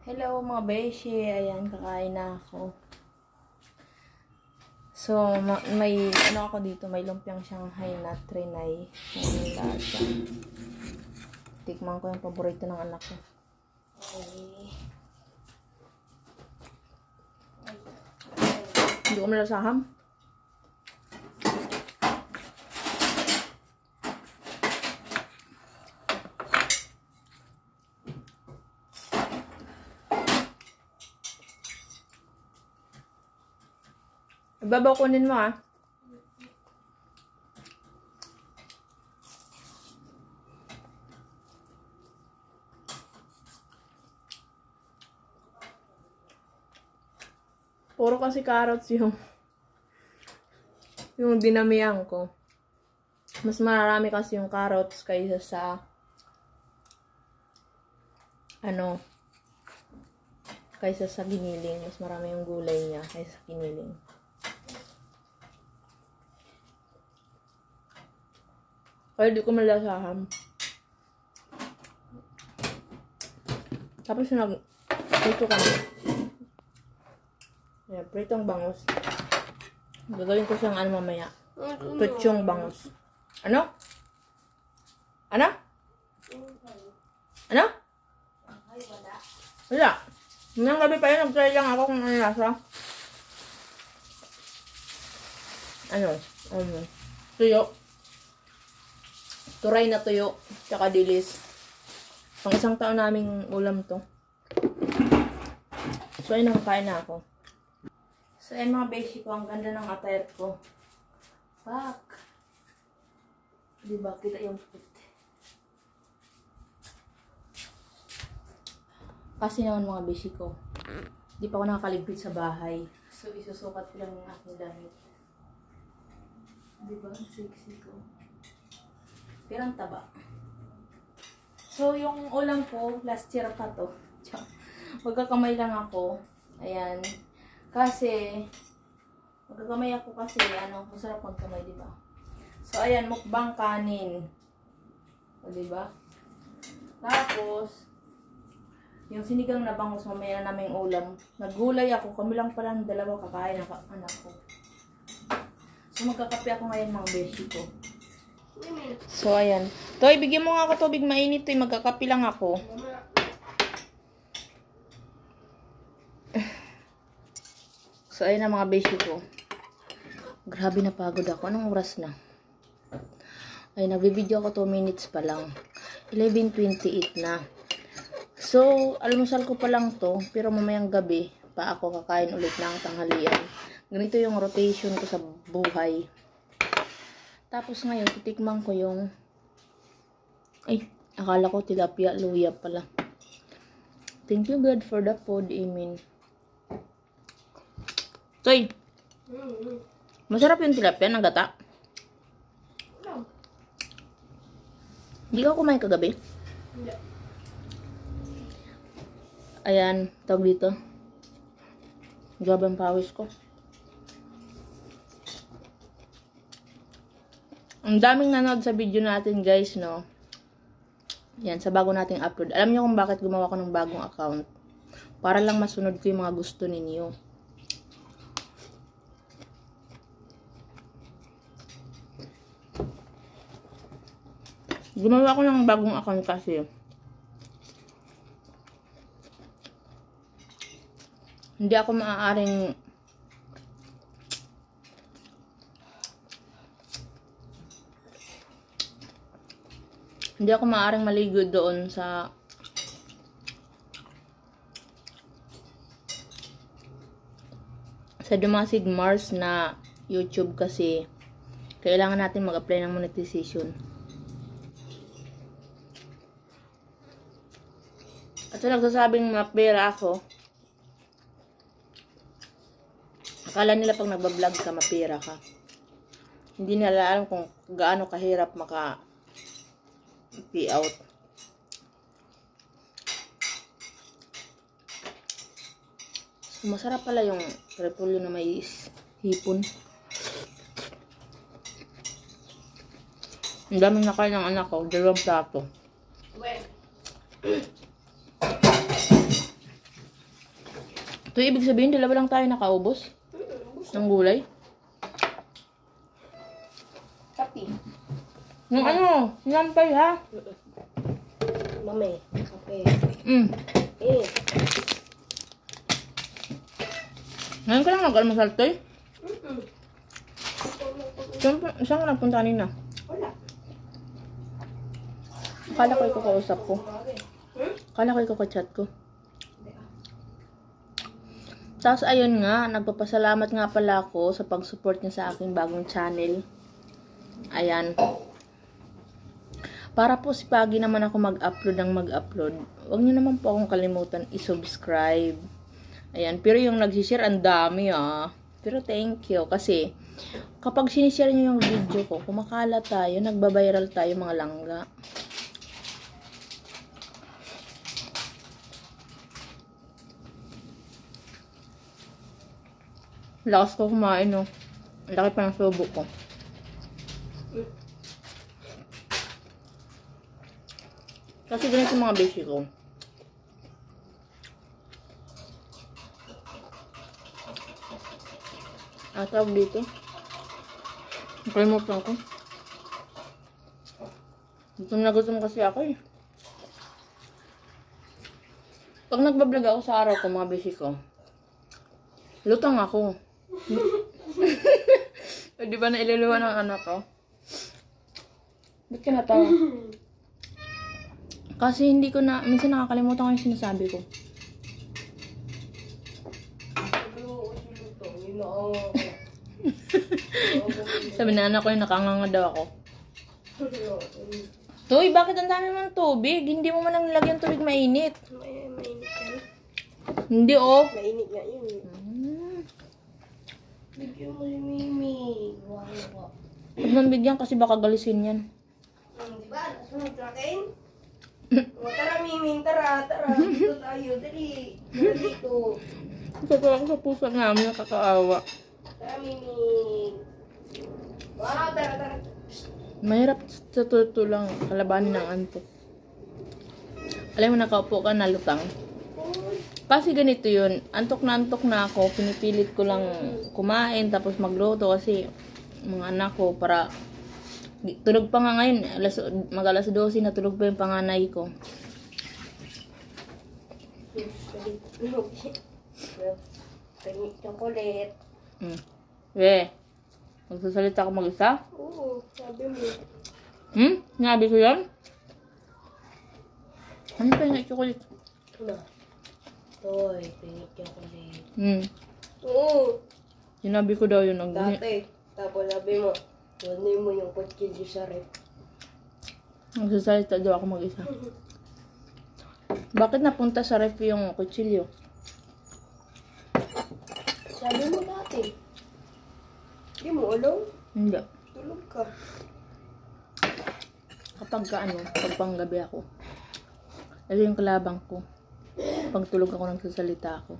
Hello mga beshi, ayan kakain na ako. So, may ano ako dito, may lumpiang Shanghai na trinay. May lasa. Tikman ko yung paborito ng anak ko. Okay. Hindi ko malasaham. Ibabaw kunin mo ah. Puro kasi carrots yung dinamihan ko. Mas marami kasi yung carrots kaysa sa kaysa sa giniling. Mas marami yung gulay niya kaysa sa giniling. Kaya di ko malasahan. Tapos prito kami. Ayan, pritong bangus. Gagawin ko siyang mamaya. Tutsyong bangus. Ano? Ano? Ano? Wala. Ngayong gabi pa yun, nag-try lang ako kung ano lasa. Tuyo. Turay na tuyo. Tsaka dilis. Pang isang taon naming ulam to. So, ayun, nakakain na ako. So, ayun mga beshi ko. Ang ganda ng attire ko. Fuck. Diba? Kita yung put. Kasi naman mga beshi ko. Di pa ako nakakaligpit sa bahay. So, isusukat ko lang yung aking damit. Diba? Sexy ko. Pero ang taba. So, yung ulam ko, last year pa to. Magkakamay lang ako. Ayan. Kasi, magkakamay ako kasi, masarap magkamay, diba? So, ayan, mukbang kanin. O, diba? Tapos, yung sinigang na bangus, mamaya na naming ulam. Naggulay ako, kami lang pala ng dalawa kakain ng anak ko. So, magkakape ako ngayon mga beshi ko. So, ayan. Toy, bigyan mo nga ako tubig mainit. Toy, magkakapi lang ako. So, ayan na mga beshi ko. Grabe na pagod ako. Anong oras na? Ay, nagbibideo ako 2 minutes pa lang. 11:28 na. So, almusal ko pa lang to. Pero mamayang gabi pa ako kakain ulit ng tanghalian. Ganito yung rotation ko sa buhay. Tapos ngayon, titikman ko yung akala ko tilapia, luya pala. Thank you God for the food, amen. Toy, masarap yung tilapia ng gata. Hindi ka kumain kagabi? Hindi. Ayan, tawag dito. Grabe ang pawis ko. Ang daming nanood sa video natin, guys, no? Yan, sa bago nating upload. Alam niyo kung bakit gumawa ko ng bagong account? Para lang masunod ko yung mga gusto ninyo. Gumawa ko ng bagong account kasi hindi ako maaaring maligo doon sa Dumasig Mars na YouTube kasi kailangan natin mag-apply ng monetization. At sa nagsasabing mapera ako, akala nila pag nagbablog ka, mapera ka. Hindi nila alam kung gaano kahirap maka-pay out. So, masarap pala yung repolyo na may hipon. Ang daming nakain ng anak ko, 2 plato. Ito ibig sabihin, dalawa lang tayo nakaubos ng gulay. Kapi. Yung ano, sinampay ha? Mami. Okay. Eh. Ngayon ka lang nag-almasal, Toy? Saan ka nagpunta kanina? Wala. Akala ko ikaw-kausap ko. Akala ko ikaw-chat ko. Tapos ayun nga, nagpapasalamat nga pala ako sa pag-support niya sa aking bagong channel. Ayan. Para po si Pagi naman ako mag-upload ng mag-upload, huwag niyo naman po akong kalimutan i-subscribe. Ayan. Pero yung nag-share, ang dami ah. Pero thank you. Kasi, kapag sinishare niyo yung video ko, kumakala tayo, nagbabiral tayo mga langga. Lakas ko kumain, no. Laki pa ng subo ko. Kasi ganito yung mga basic ko. Tawag dito. Nakalimutan ko. Gutom na gutom kasi ako eh. Pag nagbablog ako sa araw ko, mga basic ko, lutang ako. Di ba nailuluwa ng anak ko? Ba't ka natawa? Kasi hindi ko na, minsan nakakalimutan ko yung sinasabi ko. Sabi na anak ko yung nakanganga daw ako. Toy, bakit ang dami mo ng tubig? Hindi mo man lang nilagyan tubig mainit. Mainit yan. Hindi oh. Mainit nga yun. Bigyan mo si Mimi. Wow. Huwag nang bigyan kasi baka galisin yan. Diba? Nasunod natin? O, tara Mimi, tara. Dito tayo, dali. Tara dito. Sabi ako sa puso namin, nakakaawa. Tara Mimi. Wow, tara. Mahirap sa totoo lang kalabanin ng antok. Alam mo, nakaupo ka na lutang. Kasi ganito yun, antok na ako, pinipilit ko lang kumain, tapos magluto kasi mga anak ko para, tulog pa nga ngayon, mag alas 12 na tulog pa yung panganay ko. Pangit chocolate. Magsasalita ako mag-isa? Oo, sabi mo. Sinabi ko yun? Ano pa yung chocolate? Ano? Toy, pangit chocolate. Oo. Sinabi ko daw yun. Dati, tapos sabi mo, kunin mo yung kutsilyo sa rep. Magsasalita daw ako mag-isa. Bakit napunta sa ref yung kutsilyo? Sabi mo dati. Hindi mo alam? Hindi. Tulog ka. Kapag pag panggabi ako, ito yung kalabang ko. Pag tulog ako, nagsasalita ako.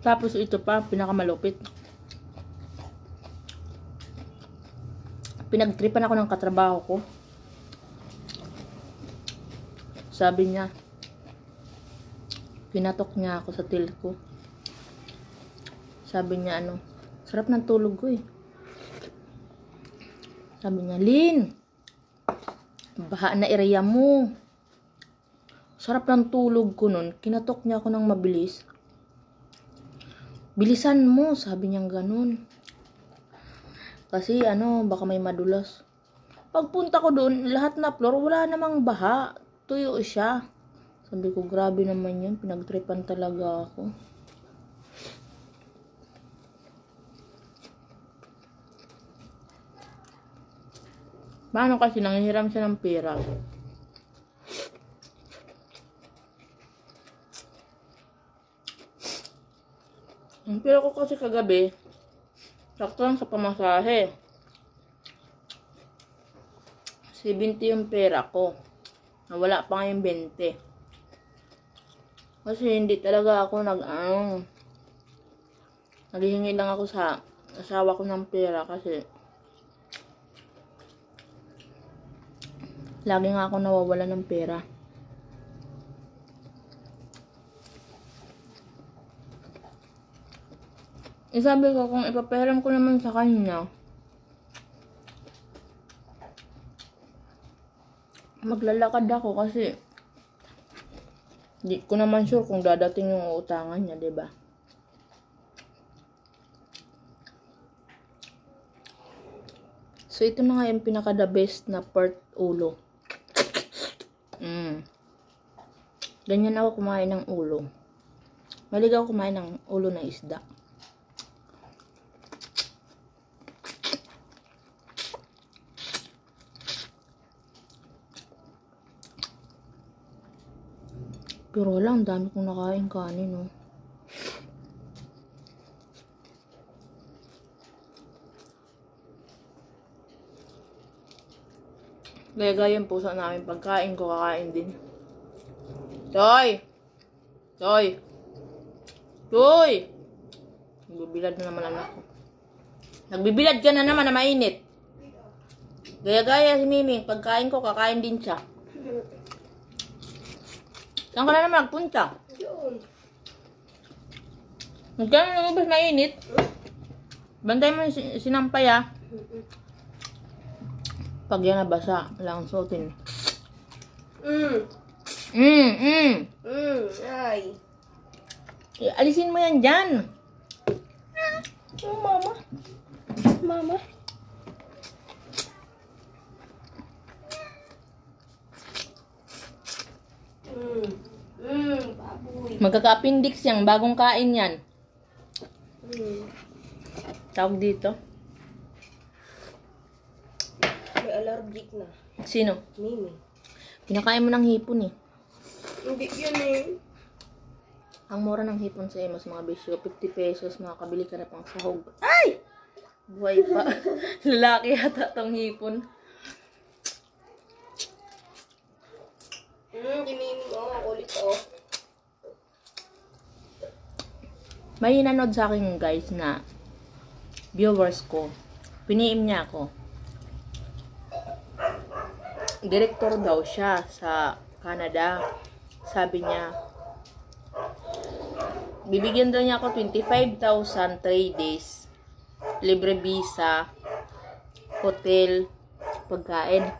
Tapos ito pa, pinakamalupit. Pinagtripan ako ng katrabaho ko. Sabi niya, pinatok niya ako sa til ko. Sabi niya sarap ng tulog ko eh. Sabi niya, Lin, baha na area mo. Sarap ng tulog ko nun. Kinatok niya ako ng mabilis. Bilisan mo, sabi niya ganun. Kasi baka may madulas. Pagpunta ko doon, lahat na floor, wala namang baha. Tuyo siya. Sabi ko, grabe naman yun. Pinagtripan talaga ako. Paano kasi nanghihiram siya ng pera? Ang pera ko kasi kagabi, sakto lang sa pamasahe. 70 yung pera ko. Nawala pa nga yung 20. Kasi hindi talaga ako naghihingi lang ako sa asawa ko ng pera kasi lagi nga ako nawawala ng pera. Sabi ko, kung ipapahiram ko naman sa kanya, maglalakad ako kasi di ko naman sure kung dadating yung utangan niya, diba? So, ito na nga yung pinaka the best na part ulo. Ganyan ako kumain ng ulo. Malig ako kumain ng ulo ng isda. Pero wala, ang dami kong nakain kanin, no? Gaya-gaya yung puso namin. Pagkain ko, kakain din. Toy! Toy! Toy! Nagbibilad na naman anak ko. Nagbibilad ka na naman na mainit. Gaya-gaya si Miming. Pagkain ko, kakain din siya. Saan ka na naman nagpunta? Yun. Magkano nalabas mainit? Bantay mo yung sinampay, ah. Pag yan nabasa, lang suotin. Ay. Alisin mo yan dyan. Oh, mama. Mama. Baboy. Magkaka-appendix yan. Bagong kain yan. Tawag dito. May allergic na. Sino? Mimi. Pinakain mo ng hipon eh. Hindi yun eh. Ang mura ng hipon sa Emos mga bisyo. 50 pesos. Makakabili ka na pang sahog. Ay! Buhay pa. Lalaki yata tong hipon. Di Mimi. Kulit oh. May nanood sa akin guys na viewers ko. Piniim niya ako. Director daw siya sa Canada. Sabi niya, bibigyan daw niya ako 25,000 3 days. Libre visa, hotel, pagkain.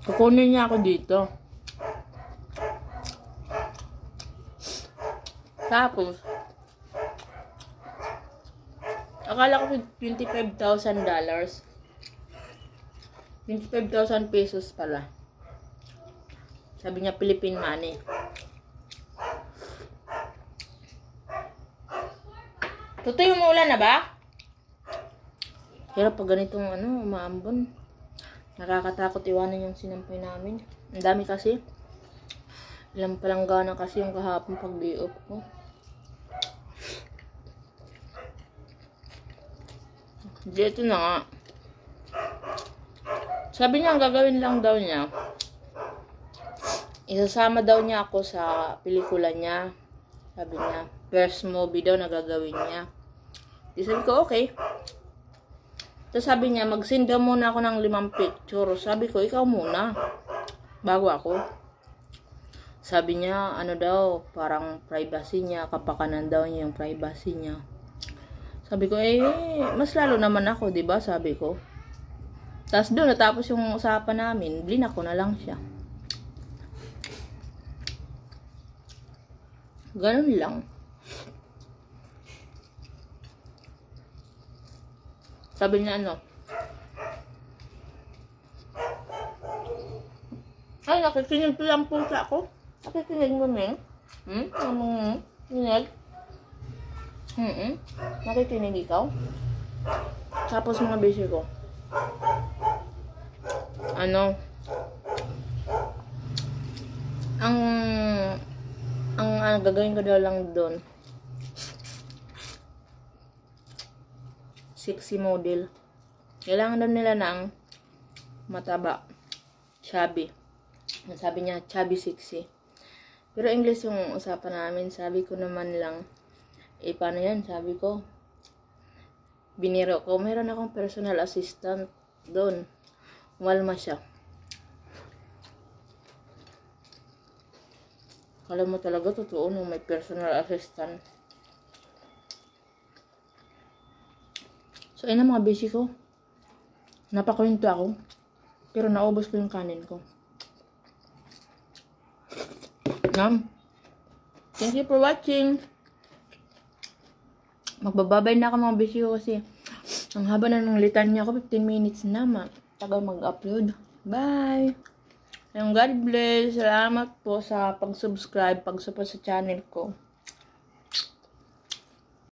Kukunin niya ako dito. Tapos, akala ko $25,000. 25,000 pesos pala. Sabi niya Philippine money. Totoo yung ulan na ba? Pero pag ganitong umaambon, nakakatakot iwanan yung sinampay namin. Ang dami kasi. Ilang palanggana kasi yung kahapon pag day off ko. Dito na nga. Sabi niya, ang gagawin lang daw niya, isasama daw niya ako sa pelikula niya. Sabi niya, first movie daw na gagawin niya. Sabi ko, okay. Tapos sabi niya, mag-send daw muna ako ng 5 picture. Sabi ko, ikaw muna. Bago ako. Sabi niya, ano daw, parang privacy niya, kapakanan daw niya yung privacy niya. Sabi ko, mas lalo naman ako, diba? Sabi ko. Tapos doon, natapos yung usapan namin, blinak ko na lang siya. Ganun lang. Sabi niya ano, ay, nakikinig ko lang po sa ako. Nakikinig mo, Ming? Kinig? Nakikinig ikaw? Tapos mga busy ko. Ano? Ang gagawin ko daw lang doon, sexy model. Kailangan daw nila ng mataba. Chubby. Sabi niya, chubby sexy. Pero English yung usapan namin. Sabi ko naman lang, paano yan? Sabi ko, biniro ko. Meron akong personal assistant doon. Walma siya. Kala mo talaga totoo nung may personal assistant. So, ayun na mga basic ko. Napakwento ako. Pero naubos ko yung kanin ko. Nam. Thank you for watching. Magbababay na ako mga basic ko kasi ang haba na ng litanya ko. 15 minutes na. Tagal mag-upload. Bye! And God bless. Salamat po sa pag-subscribe, pag-support sa channel ko.